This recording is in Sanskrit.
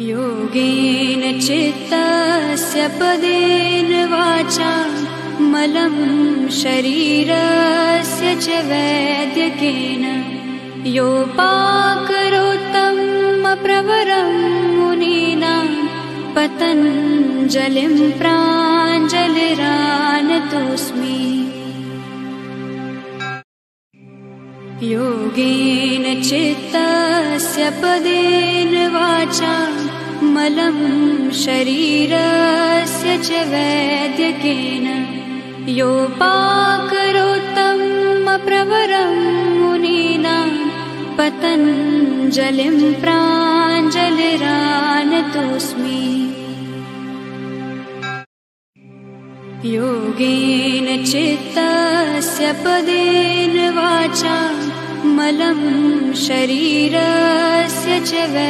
योगेन चित्तस्य पदेन वाचा मलं शरीरस्य च वैद्यकेन योपाकरोत्तम प्रवरं मुनीनां पतञ्जलिं प्राञ्जलिरानतोऽस्मि। योगेन चित्तस्य पदेन वाचा मलं शरीरस्य च वैद्यकेन योपाकरोत्तम प्रवरं मुनीनां पतञ्जलिं प्राञ्जलिरानतोऽस्मि। योगेन चित्तस्य पदेन वाचा मलं शरीरस्य च